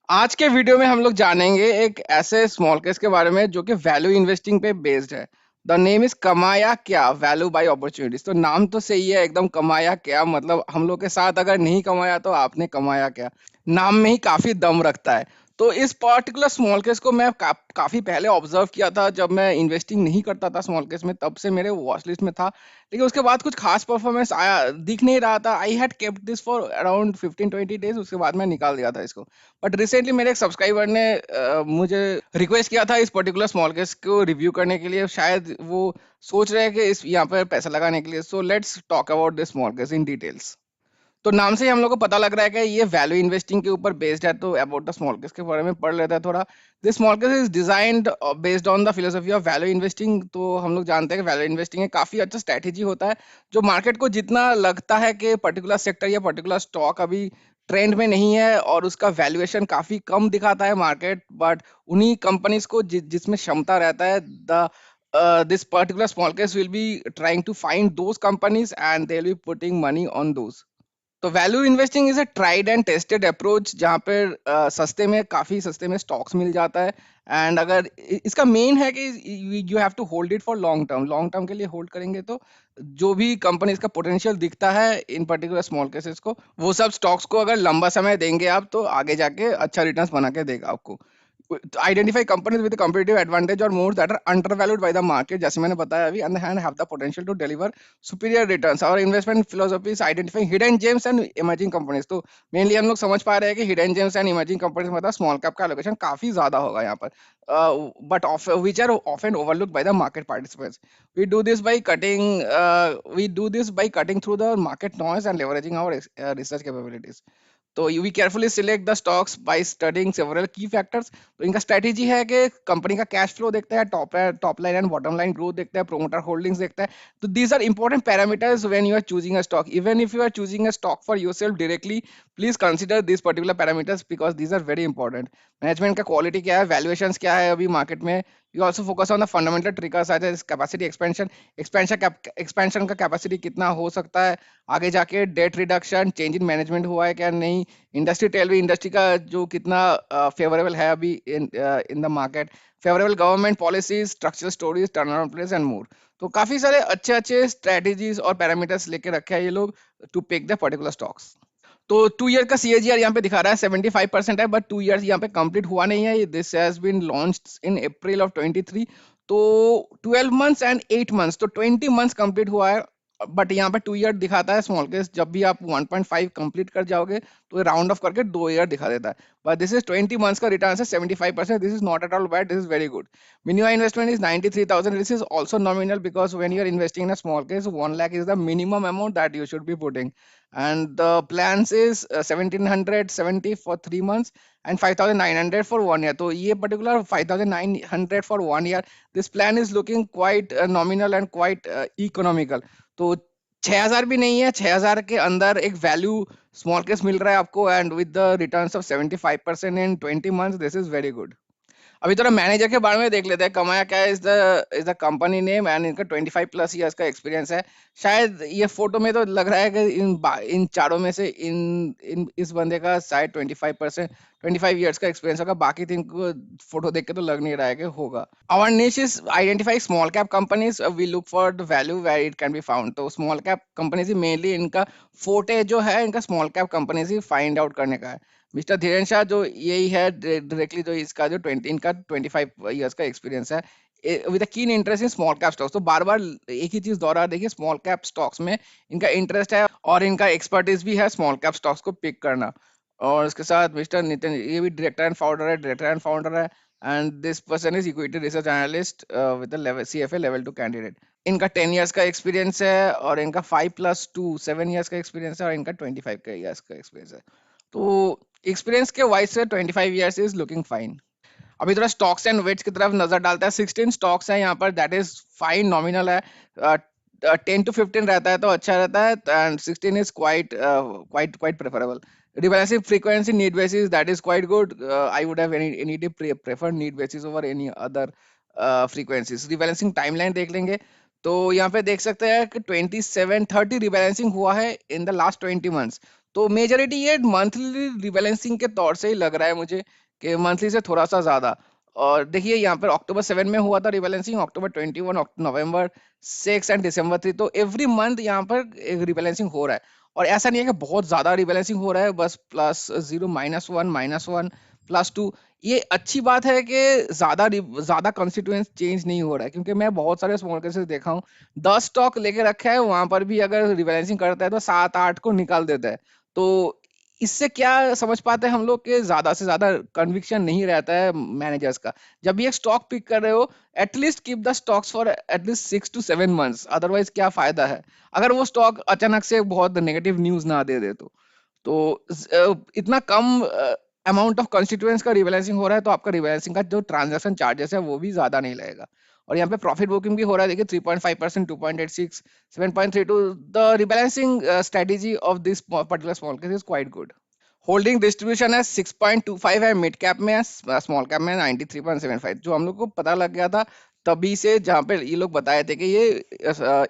आज के वीडियो में हम लोग जानेंगे एक ऐसे स्मॉल केस के बारे में जो कि वैल्यू इन्वेस्टिंग पे बेस्ड है। द नेम इज कमाया क्या, वैल्यू बाय अपॉर्चुनिटीज। तो नाम तो सही है एकदम, कमाया क्या मतलब हम लोग के साथ अगर नहीं कमाया तो आपने कमाया क्या। नाम में ही काफी दम रखता है। तो इस पर्टिकुलर स्मॉल केस को मैं काफी पहले ऑब्जर्व किया था जब मैं इन्वेस्टिंग नहीं करता था स्मॉल केस में, तब से मेरे वॉच लिस्ट में था। लेकिन उसके बाद कुछ खास परफॉर्मेंस आया दिख नहीं रहा था। I had kept this for around 15-20 days, उसके बाद मैं निकाल दिया था इसको। बट रिसेंटली मेरे एक सब्सक्राइबर ने मुझे रिक्वेस्ट किया था इस पर्टिकुलर स्मॉल केस को रिव्यू करने के लिए। शायद वो सोच रहे हैं कि इस यहाँ पर पैसा लगाने के लिए। So let's talk about this small case in details. तो नाम से ही हम लोग को पता लग रहा है कि ये वैल्यू इन्वेस्टिंग के ऊपर बेस्ड है। तो अबाउट द स्मॉल केस के बारे में पढ़ लेते हैं थोड़ा। This small case is designed based on the philosophy of value investing. तो हम लोग जानते हैं कि वैल्यू इन्वेस्टिंग एक काफी अच्छा स्ट्रैटेजी होता है जो मार्केट को जितना लगता है कि पर्टिकुलर सेक्टर या पर्टिकुलर स्टॉक अभी ट्रेंड में नहीं है और उसका वैल्यूएशन काफी कम दिखाता है मार्केट, बट उन्हीं कंपनीज को जिसमें क्षमता रहता है, the this particular small case will be trying to find those companies and they'll be putting money on those. तो value investing is a tried and tested approach जहाँ पर सस्ते में काफी सस्ते में स्टॉक्स मिल जाता है। एंड अगर इसका मेन है कि you have to hold it for long term के लिए होल्ड करेंगे तो जो भी कंपनी का पोटेंशियल दिखता है इन पर्टिकुलर स्मॉल केसेस को, वो सब स्टॉक्स को अगर लंबा समय देंगे आप तो आगे जाके अच्छा रिटर्न्स बना के देगा आपको। Identify companies with a competitive advantage or modes that are undervalued by the market, जैसे मैंने बताया अभी, and have the potential to deliver superior returns. Our investment philosophy is identifying hidden gems and emerging companies. तो mainly हम लोग समझ पा रहे हैं कि hidden gems and emerging companies मतलब स्मॉल कैप का allocation काफी ज्यादा होगा यहाँ पर, but which are often overlooked by the market participants. We do this by cutting through the market noise and leveraging our research capabilities. तो we carefully select the stocks by studying several key factors. तो इनका strategy है कि company का cash flow देखता है, top line and bottom line growth देखता है, प्रोमोटर होल्डिंग्स देखता है। तो these are important parameters when you are choosing a stock. Even if you are choosing a stock for yourself directly, please consider this particular parameters because these are very important. Management का quality क्या है, valuations क्या है अभी market में। You also focus on the fundamental triggers such as capacity expansion. Expansion का capacity कितना हो सकता है आगे जाके, date reduction, change in management हुआ है क्या नहीं, इंडस्ट्री टेलवी इंडस्ट्री का जो कितना फेवरेबल है अभी in in the market, favourable government policies, structural stories, turn around place and more. तो काफी सारे अच्छे अच्छे स्ट्रेटेजीज और पैरामीटर्स लेके रखे हैं ये लोग to pick the particular stocks. तो 2 ईयर का सीएजीआर यहाँ पे दिखा रहा है 75% है, बट 2 ईयर्स यहाँ पे कंप्लीट हुआ नहीं है। This has been launched in April of 23। तो 12 मंथ्स एंड 8 मंथ्स, तो 20 मंथ्स कंप्लीट हुआ है। बट यहाँ पे 2 ईयर दिखाता है स्मॉल केस। जब भी आप 1.5 कंप्लीट कर जाओगे तो राउंड ऑफ करके 2 ईयर दिखा देता है। बट दिस इज 20 मंथ्स का रिटर्न है 75%। This is not at all bad, this is very good. Minimum investment is 93,000. This is also nominal because when you are investing in a small case, 1 lakh is the minimum amount that you should be putting. And the plans is 1770 for 3 months and 5,900 for 1 year. So ये particular 5,900 for 1 year, this plan is looking quite nominal and quite economical. तो 6,000 भी नहीं है, 6,000 के अंदर एक value small case मिल रहा है आपको and with the returns of 75% in 20 months, this is very good. अभी थोड़ा मैनेजर के बारे में देख लेते हैं। कमाया क्या is the company name and इनका 25+ ईयर्स का एक्सपीरियंस है। शायद ये फोटो में तो लग रहा है कि इन चारों में से इन इन इस बंदे का शायद 25 ईयर्स का एक्सपीरियंस होगा। बाकी तीन को फोटो देख के तो लग नहीं रहा है कि होगा। Our niche is identify small cap companies, we look for the value where it can be found. तो स्मॉल कैप कंपनीज ही मेनली इनका फोटे जो है, इनका स्मॉल कैप कंपनीज ही फाइंड आउट करने का है। मिस्टर धीरेन शाह जो यही है डायरेक्टली, जो इसका जो 20 इनका 25 ईयर्स का एक्सपीरियंस है with keen interest in small cap stocks. तो बार बार एक ही चीज दोहरा देखिए, स्मॉल कैप स्टॉक्स में इनका इंटरेस्ट है और इनका एक्सपर्टीज भी है स्मॉल कैप स्टॉक्स को पिक करना। और इसके साथ मिस्टर नितिन, ये भी डायरेक्टर एंड फाउंडर है and this person is equity research analyst with level CFA level 2 candidate. इनका 10 ईयर्स का एक्सपीरियंस है और इनका 5+2 7 ईयर्स का एक्सपीरियंस है और इनका 25 ईयर्स का एक्सपीरियंस है। तो एक्सपीरियंस के वाइज से 25 ईयर्स इज लुकिंग फाइन। अभी थोड़ा स्टॉक्स एंड वेट्स की तरफ नजर डालता है। 16 स्टॉक्स है यहाँ पर, दैट इज फाइन, नॉमिनल है। 10 to 15 रहता है तो अच्छा रहता है and 16 is quite preferable. rebalancing frequency need basis, that is quite good. I would have any day preferred need basis over any other frequencies. rebalancing timeline देख लेंगे तो यहाँ पे देख सकते हैं कि 27-30 rebalancing हुआ है इन द लास्ट 20 मंथ्स। तो मेजॉरिटी ये मंथली रिबैलेंसिंग के तौर से ही लग रहा है मुझे कि मंथली से थोड़ा सा ज्यादा। और देखिए यहाँ पर अक्टूबर 7 में हुआ था रिबैलेंसिंग, अक्टूबर 21, नवंबर 6 एंड दिसंबर 3, तो एवरी मंथ यहाँ पर रिबैलेंसिंग हो रहा है। और ऐसा नहीं है कि बहुत ज्यादा रिबैलेंसिंग हो रहा है, बस +0, -1, -1, +2। ये अच्छी बात है कि ज्यादा कॉन्स्टिट्यूएंस चेंज नहीं हो रहा है, क्योंकि मैं बहुत सारे स्मॉल केसेस देखा हूँ, 10 स्टॉक लेके रखा है, वहां पर भी अगर रिबैलेंसिंग करता है तो 7-8 को निकाल देता है। तो इससे क्या समझ पाते हैं हम लोग के ज्यादा से ज्यादा कन्विक्शन नहीं रहता है मैनेजर्स का। जब भी एक स्टॉक पिक कर रहे हो, at least keep the stocks for at least 6 to 7 months, otherwise क्या फायदा है अगर वो स्टॉक अचानक से बहुत नेगेटिव न्यूज ना दे दे तो इतना कम अमाउंट ऑफ कॉन्स्टिट्यूएंट्स का रिबैलेंसिंग हो रहा है, तो आपका रिबैलेंसिंग का जो ट्रांजैक्शन चार्जेस है वो भी ज्यादा नहीं लगेगा। और यहाँ पे प्रॉफिट बुकिंग भी हो रहा है, देखिए 3.5%, 2.86, 7.32। The rebalancing strategy of this particular small case is quite good. Holding distribution है 6.25 है, मिड कैप में है, स्मॉल कैप में 93.75, जो हम लोग को पता लग गया था तभी से, जहाँ पे ये लोग बताए थे कि ये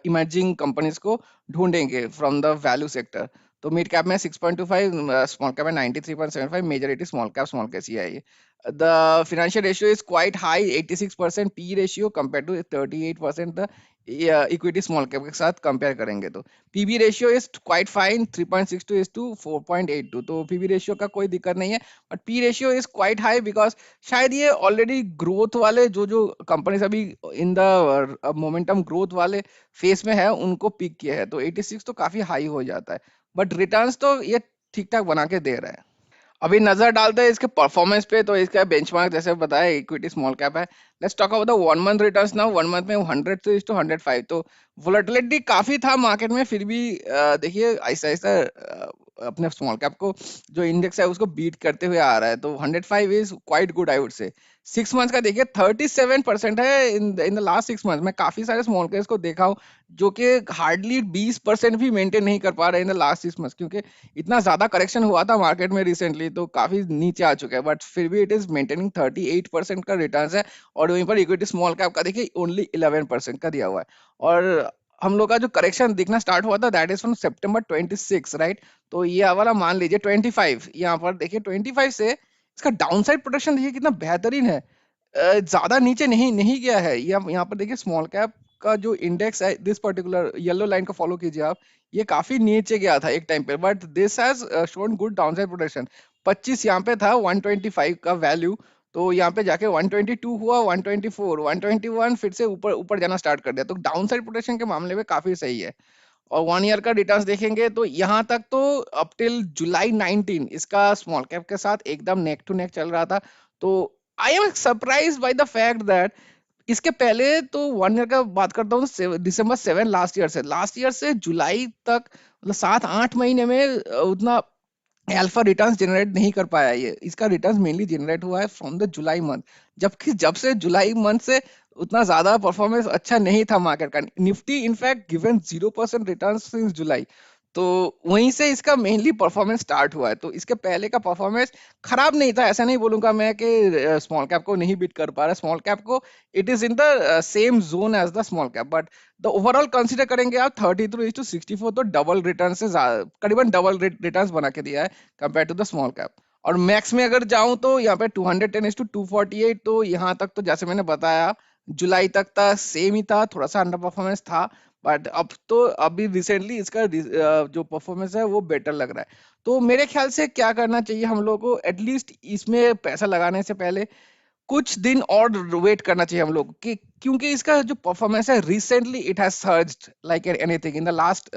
इमर्जिंग कंपनीज को ढूंढेंगे फ्रॉम द वैल्यू सेक्टर। तो मिड कैप में 6.25, स्मॉल कैप में 93.75, मेजॉरिटी स्मॉल कैप ही है ये। The financial ratio is quite high, 86% P ratio compare to 38% the equity small cap के साथ कंपेयर करेंगे तो PB ratio is quite fine, 3.62:4.82, तो पीबी रेशियो का कोई दिक्कत नहीं है। But P ratio is quite high because शायद ये ऑलरेडी ग्रोथ वाले जो जो कंपनीज अभी इन द मोमेंटम ग्रोथ वाले फेस में है उनको पिक किया है, तो 86 तो काफी हाई हो जाता है। बट रिटर्न्स तो ये ठीक ठाक बना के दे रहा है। अभी नजर डालते हैं इसके परफॉर्मेंस पे, तो इसका बेंचमार्क जैसे बताया इक्विटी स्मॉल कैप है। Let's talk about the 1 month returns now. 1 month में 100 to 105, तो वोलेटिलिटी काफी था मार्केट में, फिर भी देखिए ऐसा ऐसा अपने स्मॉल कैप को जो इंडेक्स है उसको बीट करते हुए आ रहा है, तो 105 is quite good I would से। 6 मंथ का देखिए 37% है इन द लास्ट 6 मंथ। मैं काफी सारे स्मॉल कैप्स को देखा हूँ जो कि हार्डली 20% भी मेंटेन नहीं कर पा रहे इन द लास्ट 6 मंथ, क्योंकि इतना ज्यादा करेक्शन हुआ था मार्केट में रिसेंटली, तो काफी नीचे आ चुका है, बट फिर भी इट इज मेंटेनिंग 38% का रिटर्न है। और वहीं पर इक्विटी स्मॉल कैप का देखिए ओनली 11% का दिया हुआ है। और हम लोग का जो करेक्शन दिखना स्टार्ट हुआ था that is from September 26, right. तो ये वाला मान लीजिए 25, यहाँ पर देखिए 25 से इसका डाउन साइड प्रोटेक्शन देखिए कितना बेहतरीन है। ज्यादा नीचे नहीं नहीं गया है। यहाँ पर देखिए स्मॉल कैप का जो इंडेक्स है, दिस पर्टिकुलर येलो लाइन को फॉलो कीजिए आप, ये काफी नीचे गया था एक टाइम पे, but this has shown good downside protection. 25 यहाँ पे था 125 का वैल्यू, तो यहाँ पे जाके 122 हुआ, 124, 121, फिर से ऊपर ऊपर जाना स्टार्ट कर दिया, तो डाउनसाइड प्रोटेक्शन के मामले में काफी सही है। और 1 ईयर का रिटर्न्स देखेंगे तो यहाँ तक तो अप टिल जुलाई 19 इसका स्मॉल कैप के साथ एकदम नेक टू नेक चल रहा था। तो I am surprise by the fact that इसके पहले तो 1 ईयर का बात करता हूँ, December 7 लास्ट ईयर से जुलाई तक, मतलब 7-8 महीने में उतना अल्फा रिटर्न्स जनरेट नहीं कर पाया। ये इसका रिटर्न्स मेनली जनरेट हुआ है फ्रॉम द जुलाई मंथ, जबकि जब से जुलाई मंथ से उतना ज्यादा परफॉर्मेंस अच्छा नहीं था मार्केट का। Nifty in fact given 0% return since जुलाई, तो वहीं से इसका मेनली परफॉर्मेंस स्टार्ट हुआ है। तो इसके पहले का परफॉर्मेंस खराब नहीं था, ऐसा नहीं बोलूंगा मैं कि स्मॉल कैप को नहीं बीट कर पा रहा। स्मॉल कैप को it is in the same zone as the small cap, but the overall consider करेंगे आप 33:64, तो डबल रिटर्न से करीबन डबल रिटर्न्स बना के दिया है compare to the small cap. और मैक्स में अगर जाऊं तो यहाँ पे 210:248, तो यहाँ तक तो जैसे मैंने बताया जुलाई तक था सेम ही था, थोड़ा सा अंडर परफॉर्मेंस था, बट अब तो अभी रिसेंटली इसका जो परफॉर्मेंस है वो बेटर लग रहा है। तो मेरे ख्याल से क्या करना चाहिए हम लोग को, एटलीस्ट इसमें पैसा लगाने से पहले कुछ दिन और वेट करना चाहिए हम लोग कि, क्योंकि इसका जो परफॉर्मेंस है recently it has surged like anything in the last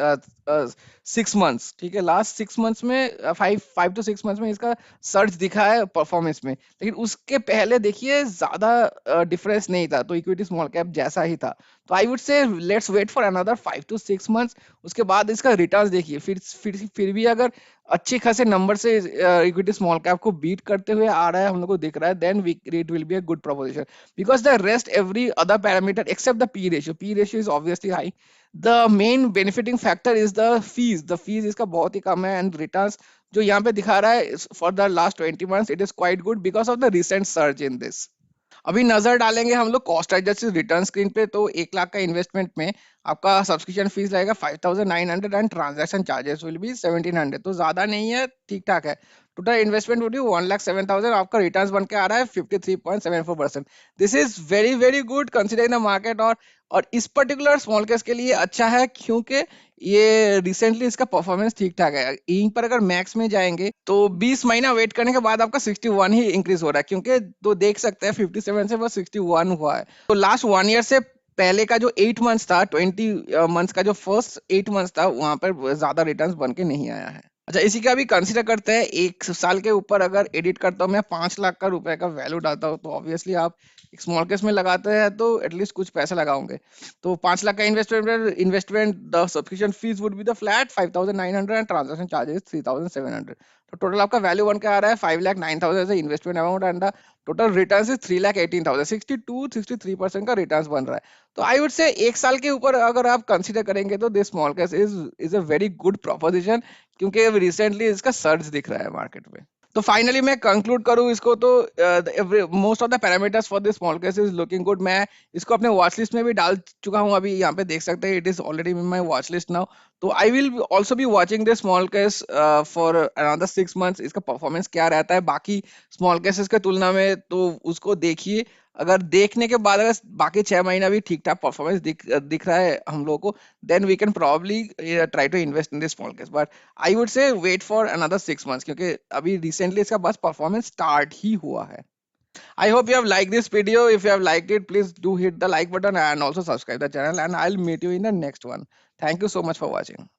6 months. ठीक है, लास्ट 6 मंथ्स में 5 to 6 मंथ्स में इसका सर्ज दिखा है परफॉर्मेंस में, लेकिन उसके पहले देखिए ज्यादा डिफरेंस नहीं था, तो इक्विटी स्मॉल कैप जैसा ही था। तो I would say let's wait for another 5 to 6 months, उसके बाद इसका रिटर्न देखिए। फिर भी अगर अच्छे खासे नंबर से इक्विटी स्मॉल कैप को बीट करते हुए आ रहा है, हम लोग को दिख रहा है, then it will be a good proposition, because the rest every other parameter except the P ratio is obviously high. The main benefiting factor is the fees इसका बहुत ही कम है, एंड रिटर्न्स जो यहाँ पे दिखा रहा है for the last 20 months it is quite good because of the recent surge in this. अभी नजर डालेंगे हम लोग कॉस्ट एडजस्टेड रिटर्न स्क्रीन पे, तो 1 लाख का इन्वेस्टमेंट में आपका सब्सक्रिप्शन फीस लगेगा 5,900 and transaction charges will be 1,700, तो ज्यादा नहीं है, ठीक ठाक है। टोटल इन्वेस्टमेंट वुड बी 1,07,000, आपका रिटर्न बन के आ रहा है 53.74%। This is very very good considering the market. और इस पर्टिकुलर स्मॉल केस के लिए अच्छा है, क्योंकि ये रिसेंटली इसका परफॉर्मेंस ठीक ठाक है। यहीं पर अगर मैक्स में जाएंगे तो 20 महीना वेट करने के बाद आपका 61 ही इंक्रीज हो रहा है, क्योंकि तो देख सकते हैं 57 से बस 61 हुआ है। तो लास्ट 1 ईयर से पहले का जो 8 मंथ्स था, 20 मंथ्स का जो फर्स्ट 8 मंथ्स था, वहां पर ज्यादा रिटर्न्स बन के नहीं आया है। अच्छा, इसी का भी कंसीडर करते हैं। 1 साल के ऊपर अगर एडिट करता हूँ मैं, 5 लाख का रुपए का वैल्यू डालता हूँ, तो ऑब्वियसली आप एक स्मॉल केस में लगाते हैं तो एटलीस्ट कुछ पैसे लगाओगे। तो 5 लाख का investment the subscription fees would be the flat 5,900 and transaction charges 3,700। तो टोटल आपका वैल्यू बन के आ रहा है 5,09,000 investment amount, and the total return is 3,18,000। 62-63% का रिटर्न बन रहा है। तो आई वुड से 1 साल के ऊपर अगर आप कंसीडर करेंगे तो this small case is a very good proposition, क्योंकि अब रिसेंटली इसका सर्ज दिख रहा है मार्केट में। तो फाइनली मैं कंक्लूड करूं इसको, तो most of the parameters for this small case is looking good. मैं इसको अपने वॉच लिस्ट में भी डाल चुका हूं, अभी यहाँ पे देख सकते हैं, it is already in my watch list now. तो I will also be watching this small case for another 6 months. इसका परफॉर्मेंस क्या रहता है बाकी स्मॉल केसेस के तुलना में, तो उसको देखिए। अगर देखने के बाद अगर बाकी 6 महीना भी ठीक ठाक परफॉर्मेंस दिख रहा है हम लोगों को, then we can probably try to invest in this small case. But I would say wait for another 6 months, क्योंकि अभी रिसेंटली इसका बस परफॉर्मेंस स्टार्ट ही हुआ है। I hope you have liked this video. If you have liked it, please do hit the like button and also subscribe the channel, and I'll meet you in the next one. Thank you so much for watching.